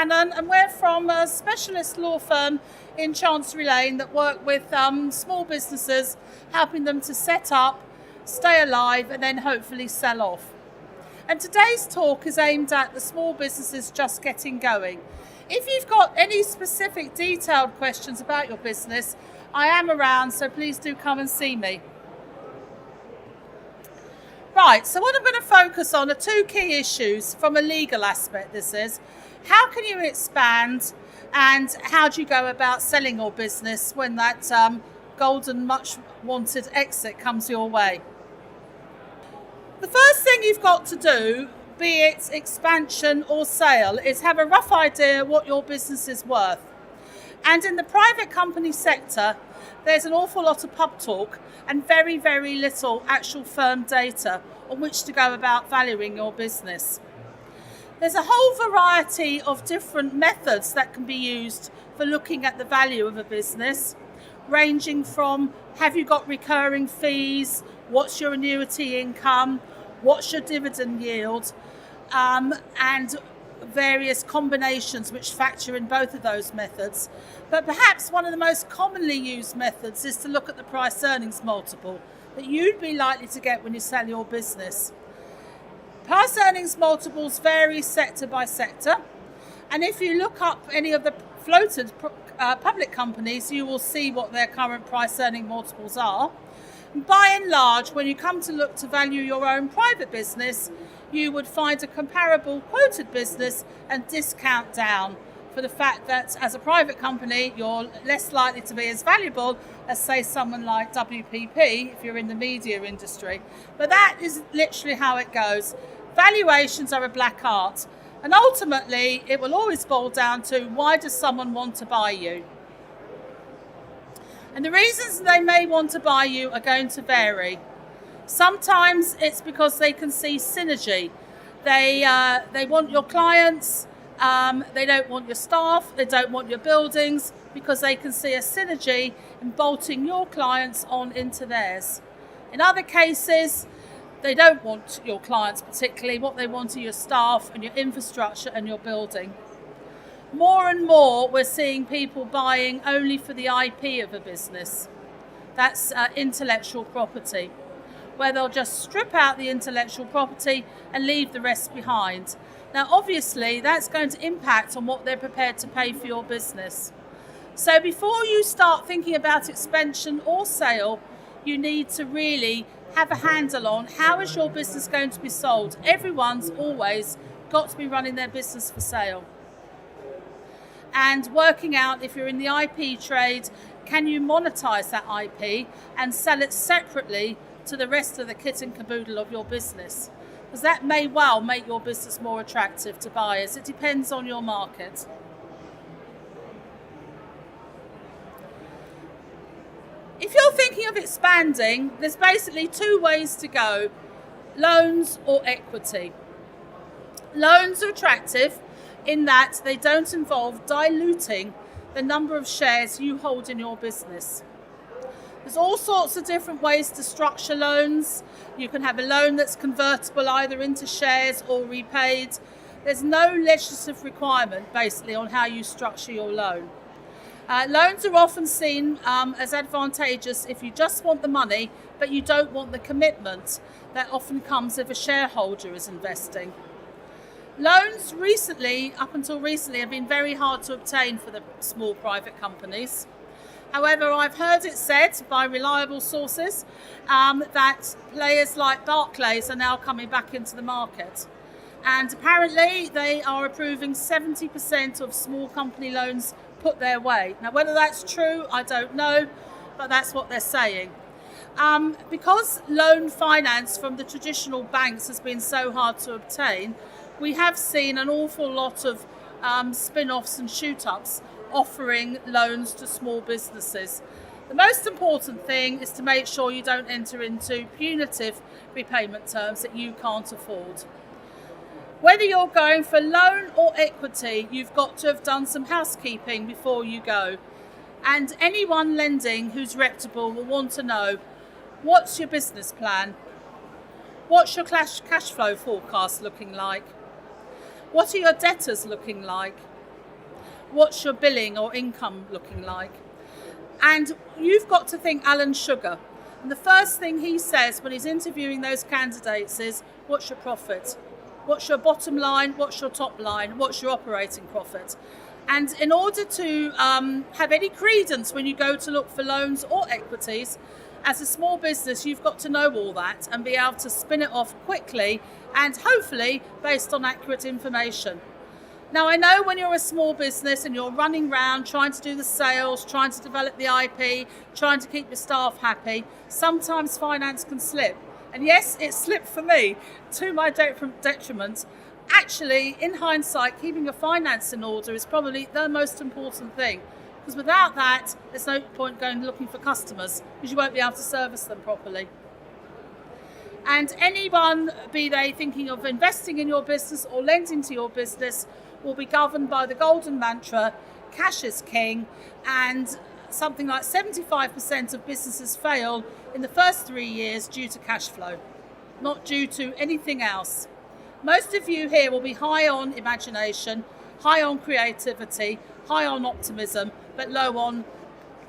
Gannon, and we're from a specialist law firm in Chancery Lane that work with small businesses, helping them to set up, stay alive, and then hopefully sell off. And today's talk is aimed at the small businesses just getting going. If you've got any specific detailed questions about your business, I am around, so please do come and see me. Right, so what I'm going to focus on are two key issues from a legal aspect. This is, how can you expand and how do you go about selling your business when that golden, much wanted exit comes your way? The first thing you've got to do, be it expansion or sale, is have a rough idea what your business is worth. And in the private company sector, there's an awful lot of pub talk and very, very little actual firm data on which to go about valuing your business. There's a whole variety of different methods that can be used for looking at the value of a business, ranging from have you got recurring fees, what's your annuity income, what's your dividend yield, and various combinations which factor in both of those methods. But perhaps one of the most commonly used methods is to look at the price earnings multiple that you'd be likely to get when you sell your business. Price earnings multiples vary sector by sector, and if you look up any of the floated public companies, you will see what their current price earning multiples are. By and large, when you come to look to value your own private business, you would find a comparable quoted business and discount down for the fact that as a private company, you're less likely to be as valuable as, say, someone like WPP if you're in the media industry. But that is literally how it goes. Valuations are a black art, and ultimately it will always boil down to, why does someone want to buy you? And the reasons they may want to buy you are going to vary. Sometimes it's because they can see synergy. They want your clients, they don't want your staff, they don't want your buildings, because they can see a synergy in bolting your clients on into theirs. In other cases, they don't want your clients particularly. What they want are your staff and your infrastructure and your building. More and more, we're seeing people buying only for the IP of a business. That's intellectual property, where they'll just strip out the intellectual property and leave the rest behind. Now, obviously, that's going to impact on what they're prepared to pay for your business. So before you start thinking about expansion or sale, you need to really have a handle on how is your business going to be sold. Everyone's always got to be running their business for sale. And working out, if you're in the IP trade, can you monetize that IP and sell it separately to the rest of the kit and caboodle of your business? Because that may well make your business more attractive to buyers. It depends on your market. If you're thinking of expanding, there's basically two ways to go: loans or equity. Loans are attractive in that they don't involve diluting the number of shares you hold in your business. There's all sorts of different ways to structure loans. You can have a loan that's convertible either into shares or repaid. There's no legislative requirement basically on how you structure your loan. Loans are often seen as advantageous if you just want the money but you don't want the commitment that often comes if a shareholder is investing. Loans up until recently, have been very hard to obtain for the small private companies. However, I've heard it said by reliable sources that players like Barclays are now coming back into the market. And apparently they are approving 70% of small company loans put their way. Now, whether that's true, I don't know, but that's what they're saying. Because loan finance from the traditional banks has been so hard to obtain, we have seen an awful lot of spin-offs and shoot-ups offering loans to small businesses. The most important thing is to make sure you don't enter into punitive repayment terms that you can't afford. Whether you're going for loan or equity, you've got to have done some housekeeping before you go. And anyone lending who's reputable will want to know, what's your business plan? What's your cash flow forecast looking like? What are your debtors looking like? What's your billing or income looking like? And you've got to think Alan Sugar. And the first thing he says when he's interviewing those candidates is, what's your profit? What's your bottom line? What's your top line? What's your operating profit? And in order to have any credence when you go to look for loans or equities, as a small business, you've got to know all that and be able to spin it off quickly and hopefully based on accurate information. Now, I know when you're a small business and you're running around trying to do the sales, trying to develop the IP, trying to keep your staff happy, sometimes finance can slip. And yes, it slipped for me to my detriment. Actually, in hindsight, keeping your finance in order is probably the most important thing. Because without that, there's no point going looking for customers because you won't be able to service them properly. And anyone, be they thinking of investing in your business or lending to your business, will be governed by the golden mantra, cash is king, and something like 75% of businesses fail in the first 3 years due to cash flow, not due to anything else. Most of you here will be high on imagination, high on creativity, high on optimism, but low on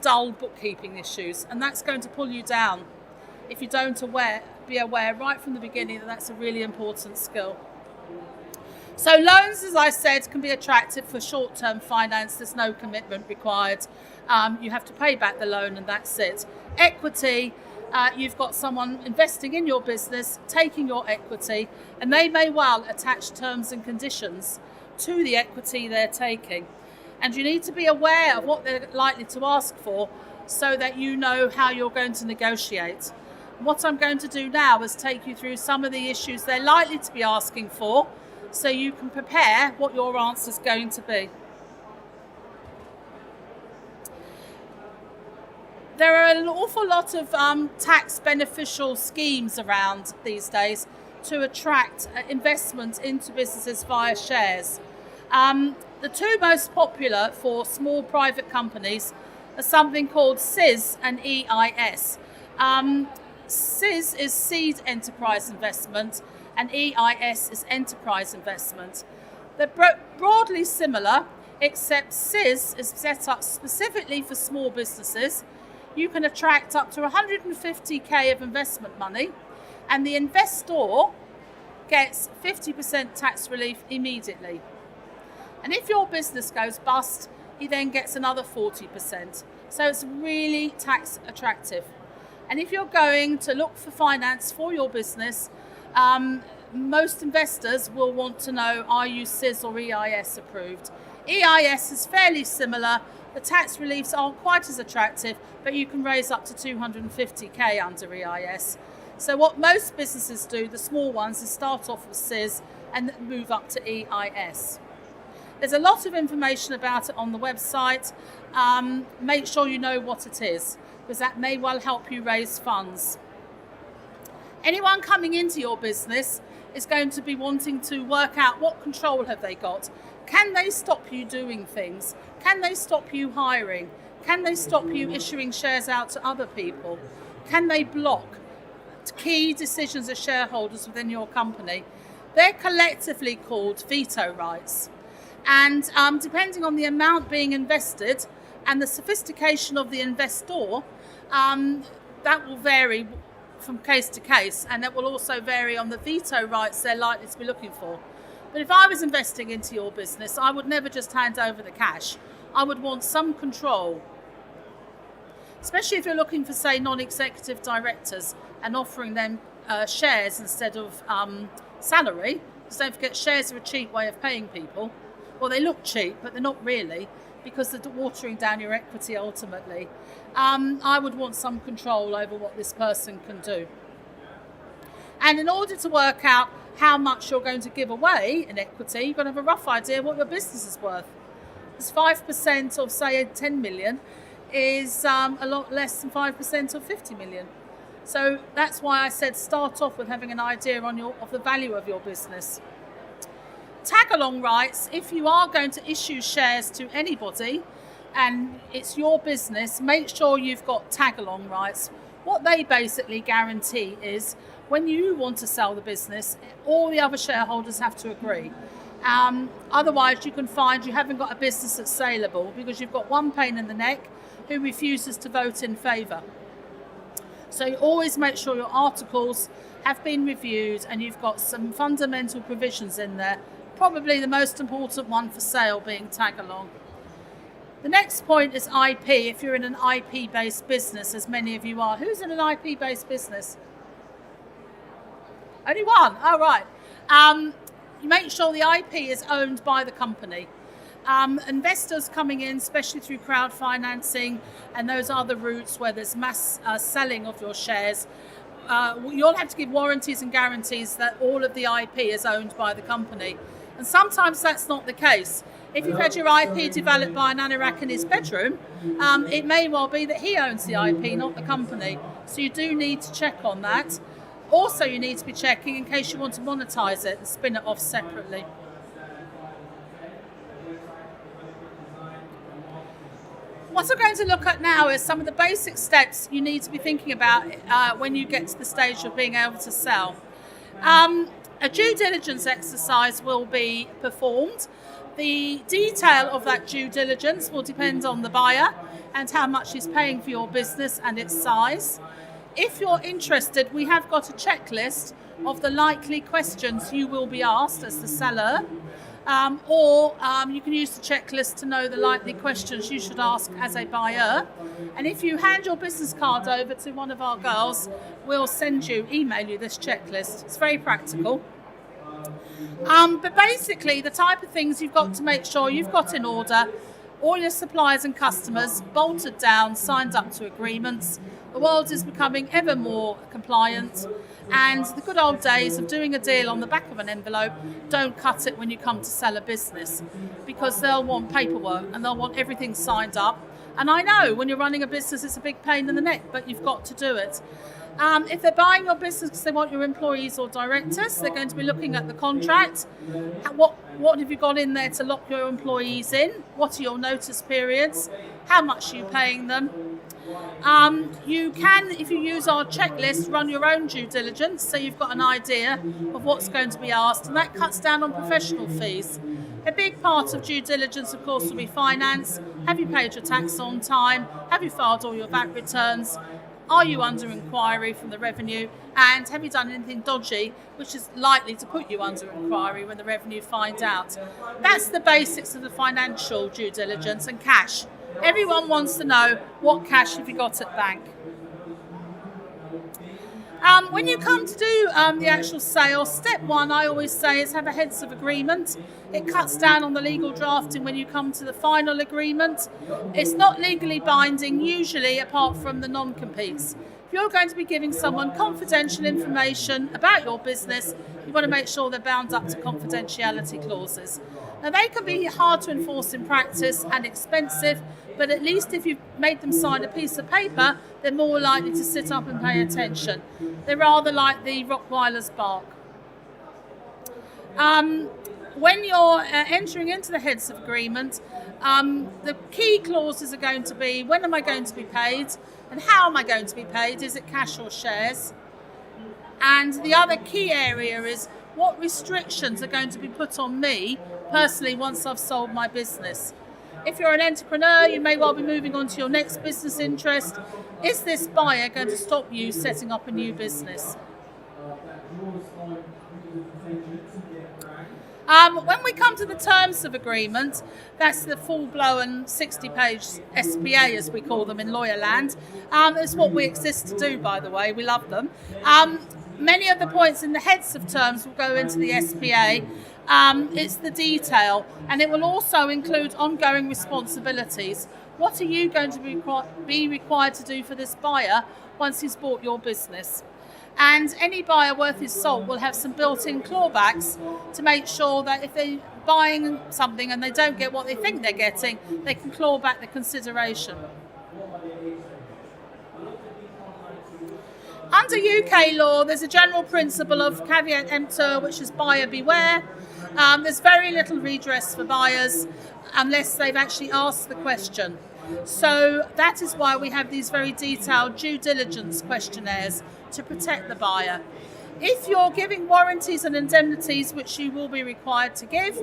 dull bookkeeping issues, and that's going to pull you down if you don't be aware right from the beginning that that's a really important skill. So loans, as I said, can be attractive for short-term finance. There's no commitment required. You have to pay back the loan and that's it. Equity, you've got someone investing in your business, taking your equity, and they may well attach terms and conditions to the equity they're taking. And you need to be aware of what they're likely to ask for so that you know how you're going to negotiate. What I'm going to do now is take you through some of the issues they're likely to be asking for so you can prepare what your answer is going to be. There are an awful lot of tax beneficial schemes around these days to attract investment into businesses via shares. The two most popular for small private companies are something called SIS and EIS. SIS is Seed Enterprise Investment and EIS is Enterprise Investment. They're broadly similar, except SIS is set up specifically for small businesses. You can attract up to 150k of investment money, and the investor gets 50% tax relief immediately. And if your business goes bust, he then gets another 40%. So it's really tax attractive. And if you're going to look for finance for your business, most investors will want to know, are you SIS or EIS approved? EIS is fairly similar. The tax reliefs aren't quite as attractive, but you can raise up to 250k under EIS. So what most businesses do, the small ones, is start off with SIS and move up to EIS. There's a lot of information about it on the website. Make sure you know what it is, because that may well help you raise funds. Anyone coming into your business is going to be wanting to work out what control have they got. Can they stop you doing things? Can they stop you hiring? Can they stop you issuing shares out to other people? Can they block key decisions of shareholders within your company? They're collectively called veto rights. And depending on the amount being invested and the sophistication of the investor, that will vary from case to case, and that will also vary on the veto rights they're likely to be looking for. But if I was investing into your business, I would never just hand over the cash. I would want some control, especially if you're looking for, say, non-executive directors and offering them shares instead of salary. Because don't forget, shares are a cheap way of paying people. Well, they look cheap, but they're not really, because they're watering down your equity ultimately. I would want some control over what this person can do. And in order to work out how much you're going to give away in equity, you've got to have a rough idea what your business is worth. Because 5% of, say, 10 million is a lot less than 5% of 50 million. So that's why I said start off with having an idea of the value of your business. Tag-along rights, if you are going to issue shares to anybody and it's your business, make sure you've got tag-along rights. What they basically guarantee is when you want to sell the business, all the other shareholders have to agree. Otherwise, you can find you haven't got a business that's saleable because you've got one pain in the neck who refuses to vote in favour. So you always make sure your articles have been reviewed and you've got some fundamental provisions in there, probably the most important one for sale being tag along. The next point is IP, if you're in an IP-based business, as many of you are. Who's in an IP-based business? Only one? Oh, right. You make sure the IP is owned by the company. Investors coming in, especially through crowdfinancing and those other routes where there's mass selling of your shares, you'll have to give warranties and guarantees that all of the IP is owned by the company. And sometimes that's not the case. If you've had your IP developed by an anorak in his bedroom, it may well be that he owns the IP, not the company. So you do need to check on that. Also, you need to be checking in case you want to monetize it and spin it off separately. What I'm going to look at now is some of the basic steps you need to be thinking about when you get to the stage of being able to sell. A due diligence exercise will be performed. The detail of that due diligence will depend on the buyer and how much he's paying for your business and its size. If you're interested, we have got a checklist of the likely questions you will be asked as the seller, or you can use the checklist to know the likely questions you should ask as a buyer. And if you hand your business card over to one of our girls, we'll email you this checklist. It's very practical. But basically, the type of things you've got to make sure you've got in order: all your suppliers and customers bolted down, signed up to agreements. The world is becoming ever more compliant, and the good old days of doing a deal on the back of an envelope don't cut it when you come to sell a business, because they'll want paperwork and they'll want everything signed up. And I know when you're running a business it's a big pain in the neck, but you've got to do it. If they're buying your business because they want your employees or directors, they're going to be looking at the contract. What have you got in there to lock your employees in? What are your notice periods? How much are you paying them? You can, if you use our checklist, run your own due diligence, so you've got an idea of what's going to be asked, and that cuts down on professional fees. A big part of due diligence, of course, will be finance. Have you paid your tax on time? Have you filed all your VAT returns? Are you under inquiry from the revenue? And have you done anything dodgy, which is likely to put you under inquiry when the revenue find out? That's the basics of the financial due diligence. And cash. Everyone wants to know, what cash have you got at bank? When you come to do the actual sale, step one, I always say, is have a heads of agreement. It cuts down on the legal drafting when you come to the final agreement. It's not legally binding, usually, apart from the non-competes. If you're going to be giving someone confidential information about your business, you want to make sure they're bound up to confidentiality clauses. Now, they can be hard to enforce in practice and expensive, but at least if you've made them sign a piece of paper, they're more likely to sit up and pay attention. They're rather like the Rottweiler's bark. When you're entering into the heads of agreement, the key clauses are going to be: when am I going to be paid, and how am I going to be paid? Is it cash or shares? And the other key area is what restrictions are going to be put on me personally once I've sold my business. If you're an entrepreneur, you may well be moving on to your next business interest. Is this buyer going to stop you setting up a new business? When we come to the terms of agreement, that's the full-blown 60-page SPA, as we call them in lawyer land. It's what we exist to do, by the way. We love them. Many of the points in the heads of terms will go into the SPA. It's the detail, and it will also include ongoing responsibilities. What are you going to be required to do for this buyer once he's bought your business? And any buyer worth his salt will have some built-in clawbacks to make sure that if they're buying something and they don't get what they think they're getting, they can claw back the consideration. Under UK law, there's a general principle of caveat emptor, which is buyer beware. There's very little redress for buyers unless they've actually asked the question. So that is why we have these very detailed due diligence questionnaires to protect the buyer. If you're giving warranties and indemnities, which you will be required to give,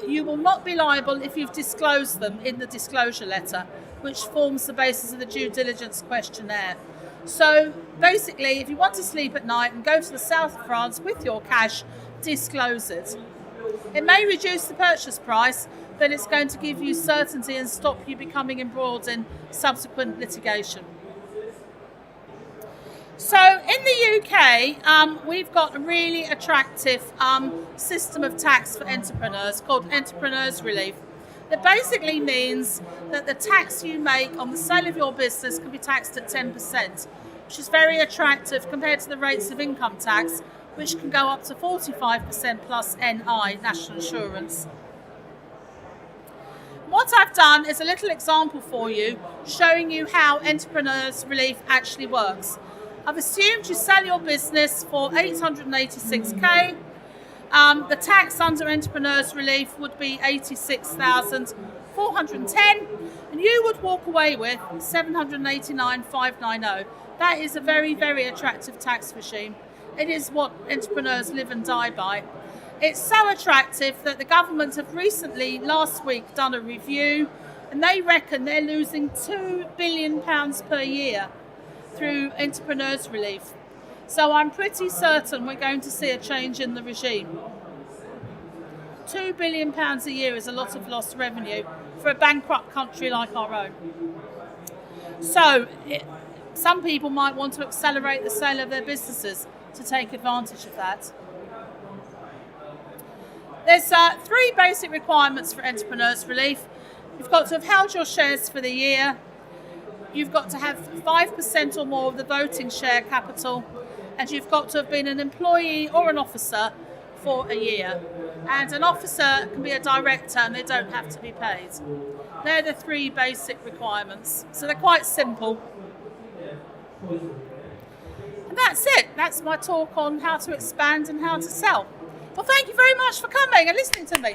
you will not be liable if you've disclosed them in the disclosure letter, which forms the basis of the due diligence questionnaire. So basically, if you want to sleep at night and go to the south of France with your cash, disclose it. It may reduce the purchase price, but it's going to give you certainty and stop you becoming embroiled in subsequent litigation. So in the UK, we've got a really attractive system of tax for entrepreneurs called Entrepreneurs Relief. That basically means that the tax you make on the sale of your business can be taxed at 10%, which is very attractive compared to the rates of income tax, which can go up to 45% plus NI, national insurance. What I've done is a little example for you, showing you how Entrepreneurs Relief actually works. I've assumed you sell your business for 886k. The tax under Entrepreneurs Relief would be 86,410, and you would walk away with 789,590. That is a very, very attractive tax regime. It is what entrepreneurs live and die by. It's so attractive that the government have recently, last week, done a review, and they reckon they're losing £2 billion per year through Entrepreneurs Relief. So I'm pretty certain we're going to see a change in the regime. £2 billion a year is a lot of lost revenue for a bankrupt country like our own. So some people might want to accelerate the sale of their businesses to take advantage of that. There's 3 basic requirements for Entrepreneurs Relief. You've got to have held your shares for the year. You've got to have 5% or more of the voting share capital, and you've got to have been an employee or an officer for a year. And an officer can be a director and they don't have to be paid. They're the 3 basic requirements. So they're quite simple. And that's it. That's my talk on how to expand and how to sell. Well, thank you very much for coming and listening to me.